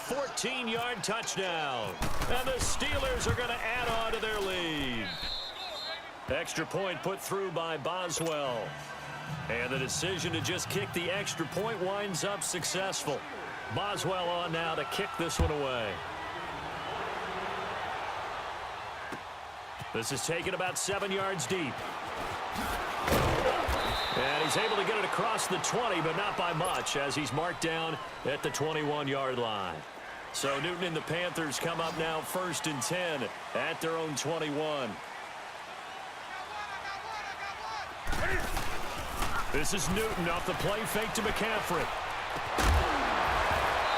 14-yard touchdown. And the Steelers are going to add on to their lead. Extra point put through by Boswell. And the decision to just kick the extra point winds up successful. Boswell on now to kick this one away. This is taken about 7 yards deep. And he's able to get it across the 20, but not by much, as he's marked down at the 21-yard line. So Newton and the Panthers come up now 1st and 10 at their own 21. This is Newton off the play fake to McCaffrey.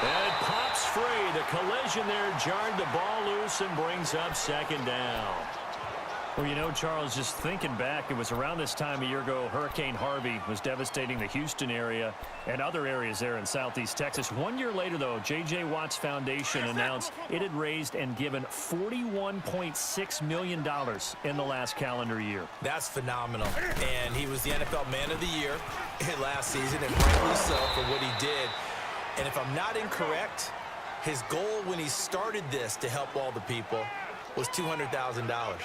And it pops free. The collision there jarred the ball loose and brings up 2nd down. Well, you know, Charles, just thinking back, it was around this time a year ago, Hurricane Harvey was devastating the Houston area and other areas there in southeast Texas. 1 year later, though, J.J. Watt's Foundation announced it had raised and given $41.6 million in the last calendar year. That's phenomenal. And he was the NFL Man of the Year last season, and rightly so for what he did. And if I'm not incorrect, his goal when he started this to help all the people was $200,000.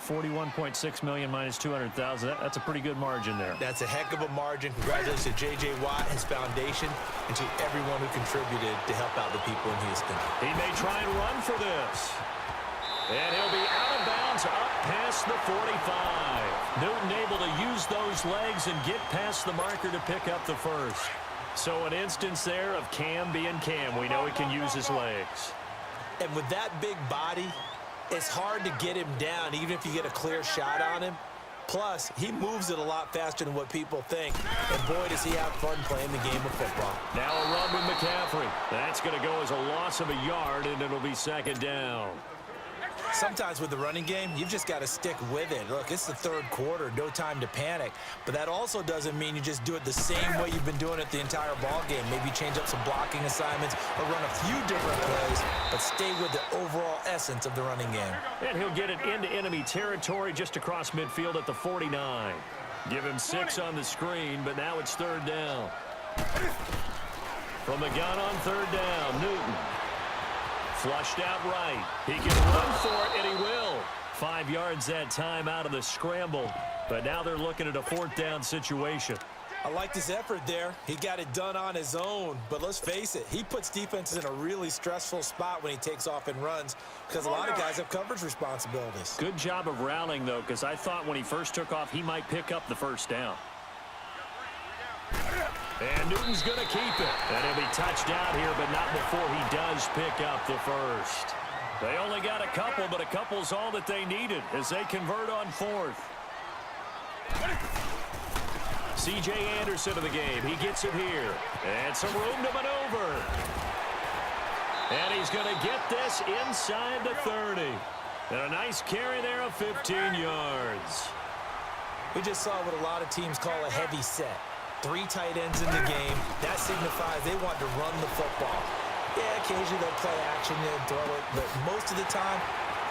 41.6 million minus 200,000. That's a pretty good margin there. That's a heck of a margin. Congratulations to J.J. Watt, his foundation, and to everyone who contributed to help out the people in Houston. He may try and run for this. And he'll be out of bounds up past the 45. Newton able to use those legs and get past the marker to pick up the first. So an instance there of Cam being Cam. We know he can use his legs. And with that big body, it's hard to get him down, even if you get a clear shot on him. Plus, he moves it a lot faster than what people think. And boy, does he have fun playing the game of football. Now a run with McCaffrey. That's going to go as a loss of a yard, and it'll be 2nd down. Sometimes with the running game, you've just got to stick with it. Look, it's the 3rd quarter, no time to panic. But that also doesn't mean you just do it the same way you've been doing it the entire ball game. Maybe change up some blocking assignments or run a few different plays, but stay with the overall essence of the running game. And he'll get it into enemy territory just across midfield at the 49. Give him 6 on the screen, but now it's 3rd down. From the gun on 3rd down, Newton. Flushed out right. He can run for it, and he will. 5 yards that time out of the scramble. But now they're looking at a 4th down situation. I liked his effort there. He got it done on his own. But let's face it, he puts defenses in a really stressful spot when he takes off and runs because a lot of guys have coverage responsibilities. Good job of rallying, though, because I thought when he first took off, he might pick up the 1st down. And Newton's going to keep it. And he'll be touched out here, but not before he does pick up the first. They only got a couple, but a couple's all that they needed as they convert on 4th. C.J. Anderson of the game. He gets it here. And some room to maneuver. And he's going to get this inside the 30. And a nice carry there of 15 yards. We just saw what a lot of teams call a heavy set. 3 tight ends in the game. That signifies they want to run the football. Yeah, occasionally they'll play action and throw it, but most of the time,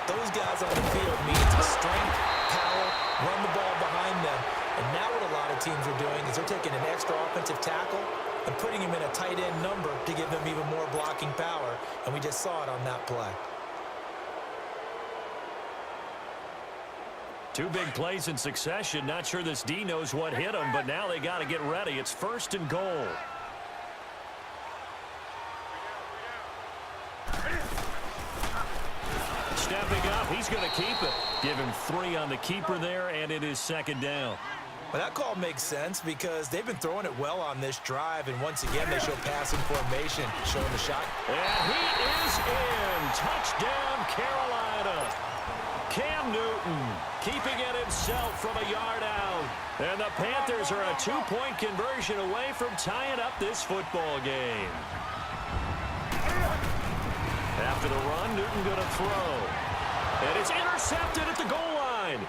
those guys on the field means strength, power, run the ball behind them. And now what a lot of teams are doing is they're taking an extra offensive tackle and putting him in a tight end number to give them even more blocking power. And we just saw it on that play. 2 big plays in succession. Not sure this D knows what hit him, but now they got to get ready. It's 1st and goal. Stepping up, he's going to keep it. Give him 3 on the keeper there, and it is 2nd down. Well, that call makes sense because they've been throwing it well on this drive, and once again, they show passing formation, showing the shot. And he is in. Touchdown, Carolina. Cam Newton keeping it himself from a yard out. And the Panthers are a 2-point conversion away from tying up this football game. After the run, Newton going to throw. And it's intercepted at the goal line.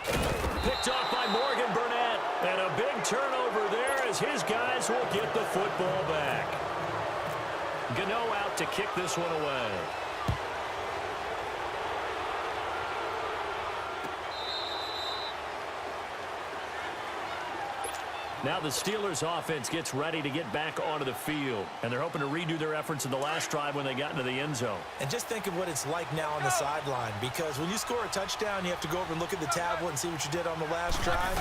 Picked off by Morgan Burnett. And a big turnover there as his guys will get the football back. Gano out to kick this one away. Now the Steelers offense gets ready to get back onto the field, and they're hoping to redo their efforts in the last drive when they got into the end zone. And just think of what it's like now on the sideline, because when you score a touchdown, you have to go over and look at the tablet and see what you did on the last drive.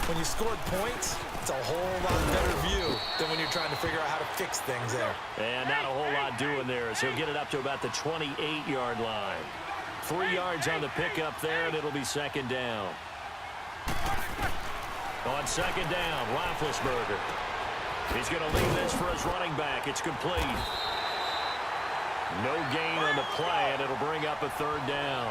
When you scored points, it's a whole lot better view than when you're trying to figure out how to fix things there. And not a whole lot doing there, so he'll get it up to about the 28-yard line. 3 yards on the pickup there, and it'll be second down. On second down, Roethlisberger. He's going to leave this for his running back. It's complete. No gain on the play, and it'll bring up a third down.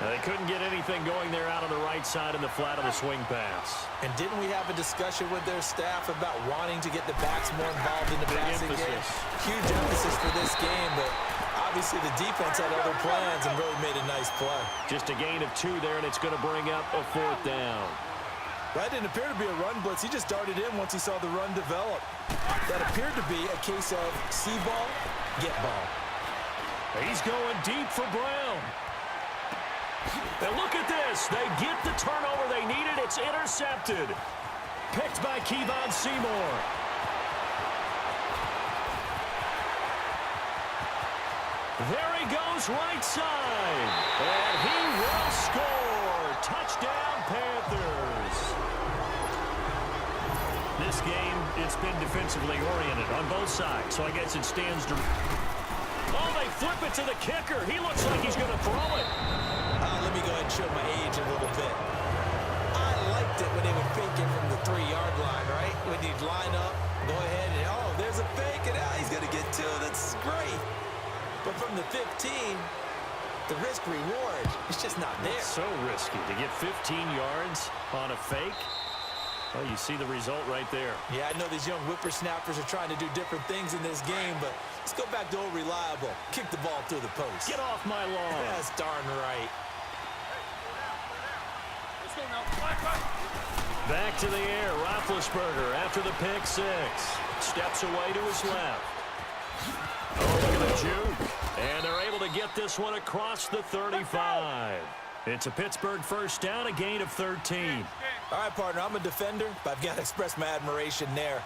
Now, they couldn't get anything going there out on the right side in the flat of the swing pass. And didn't we have a discussion with their staff about wanting to get the backs more involved in the passing game? Huge emphasis for this game, but obviously the defense had other plans and really made a nice play. Just a gain of 2 there, and it's going to bring up a fourth down. That didn't appear to be a run blitz. He just darted in once he saw the run develop. That appeared to be a case of see ball, get ball. He's going deep for Brown. And look at this. They get the turnover they needed. It's intercepted. Picked by Kevon Seymour. There he goes right side. And he will score. Touchdown, Panthers. This game, it's been defensively oriented on both sides, so I guess it stands to... Oh, they flip it to the kicker. He looks like he's going to throw it. Let me go ahead and show my age a little bit. I liked it when they would fake it from the 3-yard line, right? When you'd line up, go ahead and, oh, there's a fake, and he's going to get 2. That's great. But from the 15, the risk-reward is just not there. It's so risky to get 15 yards on a fake. Well, you see the result right there. Yeah, I know these young whippersnappers are trying to do different things in this game, but let's go back to old reliable. Kick the ball through the post. Get off my lawn. That's darn right. Back to the air. Roethlisberger after the pick-6. Steps away to his left. Oh, look at the juke. And they're able to get this one across the 35. It's a Pittsburgh first down, a gain of 13. All right, partner, I'm a defender, but I've got to express my admiration there.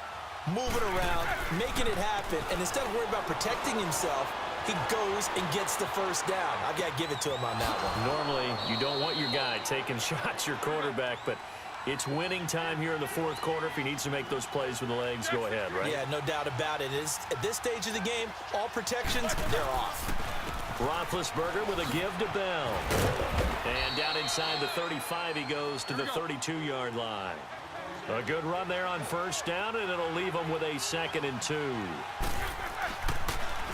Moving around, making it happen, and instead of worrying about protecting himself, he goes and gets the first down. I've got to give it to him on that one. Normally, you don't want your guy taking shots, your quarterback, but it's winning time here in the fourth quarter. If he needs to make those plays with the legs, go ahead, right? Yeah, no doubt about it. At this stage of the game, all protections, they're off. Roethlisberger with a give to Bell. And down inside the 35, he goes to the 32-yard line. A good run there on first down, and it'll leave him with a 2nd and 2.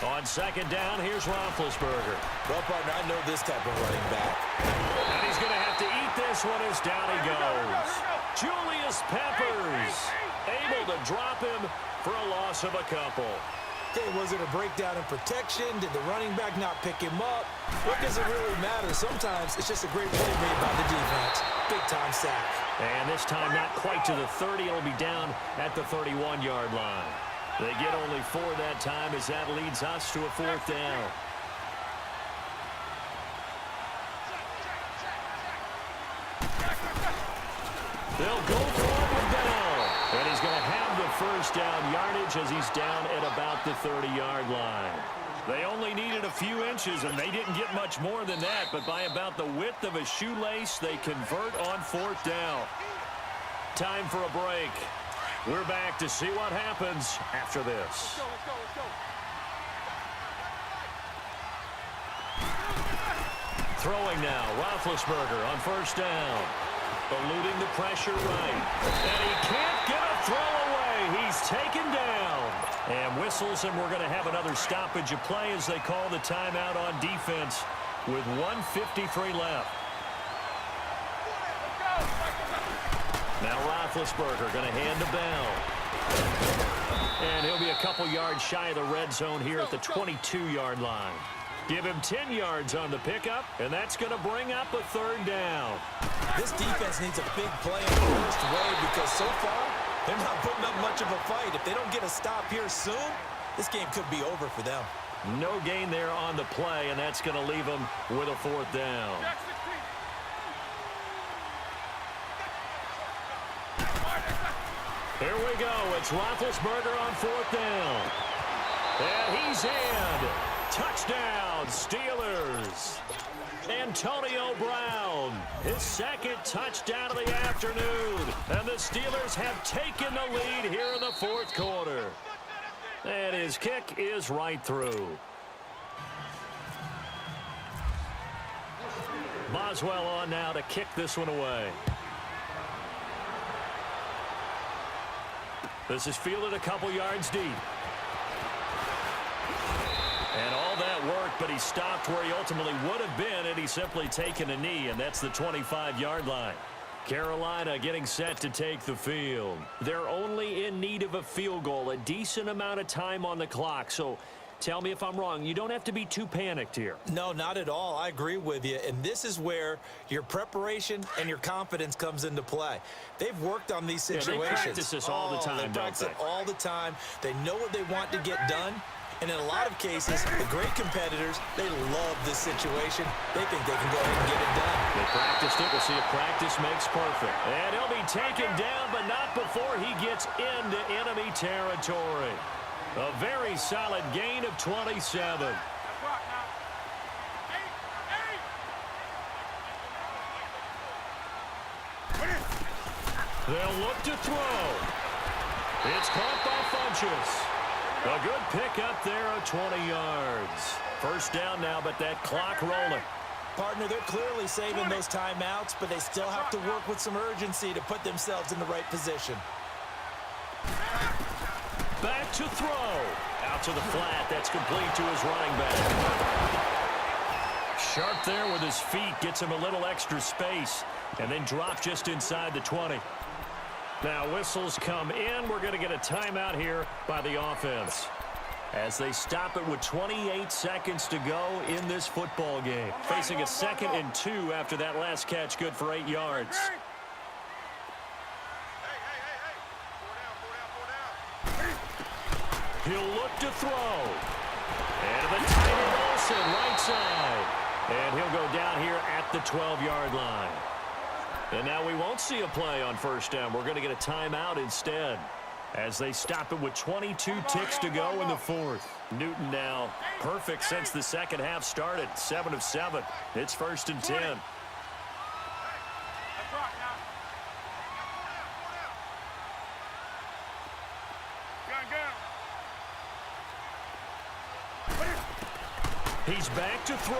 On second down, here's Roethlisberger. Well, partner, I know this type of running back. And he's going to have to eat this one as down he goes. Julius Peppers able to drop him for a loss of a couple. Okay, was it a breakdown in protection? Did the running back not pick him up? What does it really matter? Sometimes it's just a great play made by the defense. Big-time sack. And this time not quite to the 30. It'll be down at the 31-yard line. They get only 4 that time as that leads us to a fourth down. They'll go for it with Bell. And he's going to have the first down yardage as he's down at about the 30-yard line. They only needed a few inches, and they didn't get much more than that. But by about the width of a shoelace, they convert on fourth down. Time for a break. We're back to see what happens after this. Throwing now, Roethlisberger on first down. Eluding the pressure right. And he can't get a throw away. He's taken down. And whistles, and we're going to have another stoppage of play as they call the timeout on defense with 1:53 left. Now Roethlisberger going to hand to Bell. And he'll be a couple yards shy of the red zone here at the 22-yard line. Give him 10 yards on the pickup, and that's going to bring up a third down. This defense needs a big play in the first wave because so far, they're not putting up much of a fight. If they don't get a stop here soon, this game could be over for them. No gain there on the play, and that's going to leave them with a fourth down. Here we go. It's Roethlisberger on 4th down. And he's in. Touchdown, Steelers. Antonio Brown, his second touchdown of the afternoon. And the Steelers have taken the lead here in the 4th quarter. And his kick is right through. Boswell on now to kick this one away. This is fielded a couple yards deep. And all that work, but he stopped where he ultimately would have been had he simply taken a knee, and that's the 25-yard line. Carolina getting set to take the field. They're only in need of a field goal, a decent amount of time on the clock. So tell me if I'm wrong. You don't have to be too panicked here. No, not at all. I agree with you. And this is where your preparation and your confidence comes into play. They've worked on these situations. They practice this all the time, They practice it all the time. They know what they want to get done. And in a lot of cases, the great competitors, they love this situation. They think they can go ahead and get it done. They practiced it. We'll see if practice makes perfect. And he'll be taken down, but not before he gets into enemy territory. A very solid gain of 27. They'll look to throw. It's caught by Funchess. A good pick up there of 20 yards. First down now, but that clock rolling. Partner, they're clearly saving those timeouts, but they still have to work with some urgency to put themselves in the right position. Back to throw. Out to the flat. That's complete to his running back. Sharp there with his feet. Gets him a little extra space. And then drop just inside the 20. Now whistles come in. We're going to get a timeout here by the offense, as they stop it with 28 seconds to go in this football game. Facing a 2nd and 2 after that last catch, good for 8 yards. He'll look to throw. And the tight end Olsen, right side. And he'll go down here at the 12-yard line. And now we won't see a play on first down. We're going to get a timeout instead, as they stop it with 22 ticks to go in the 4th. Newton now perfect since the second half started. 7 of 7. It's 1st and 10. He's back to throw.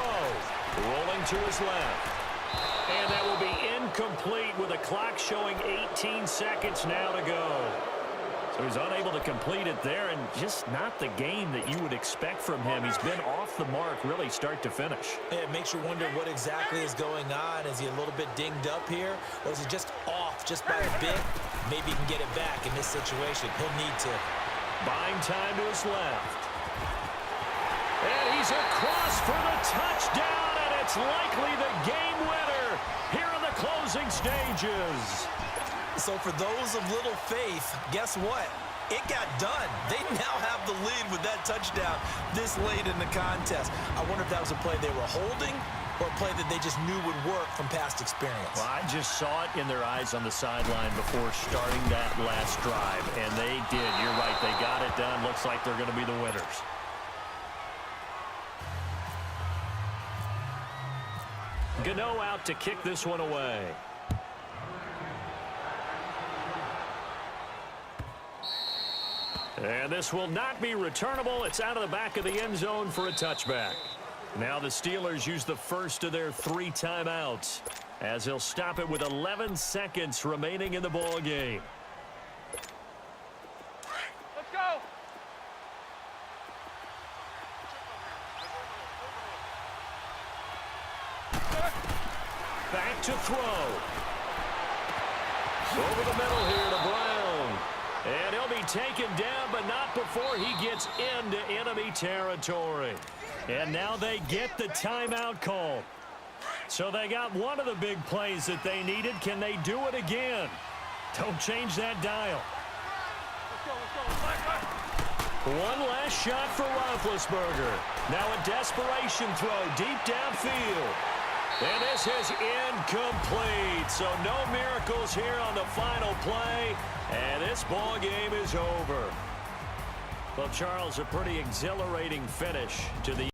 Rolling to his left. And that will be incomplete with a clock showing 18 seconds now to go. So he's unable to complete it there, and just not the game that you would expect from him. He's been off the mark really start to finish. Yeah, it makes you wonder what exactly is going on. Is he a little bit dinged up here, or is he just off just by a bit? Maybe he can get it back in this situation. He'll need to. Buying time to his left. And he's across for the touchdown, and it's likely the game winner here in the closing stages. So for those of little faith, guess what? It got done. They now have the lead with that touchdown this late in the contest. I wonder if that was a play they were holding or a play that they just knew would work from past experience. Well, I just saw it in their eyes on the sideline before starting that last drive, and they did. You're right. They got it done. Looks like they're going to be the winners. Gano out to kick this one away. And this will not be returnable. It's out of the back of the end zone for a touchback. Now the Steelers use the first of their 3 timeouts, as they'll stop it with 11 seconds remaining in the ball game. Let's go. Back to throw. Over the middle here to Brown. And he'll be taken down, but not before he gets into enemy territory. And now they get the timeout call. So they got one of the big plays that they needed. Can they do it again? Don't change that dial. One last shot for Roethlisberger. Now a desperation throw deep downfield. And this is incomplete. So no miracles here on the final play. And this ball game is over. Well, Charles, a pretty exhilarating finish to the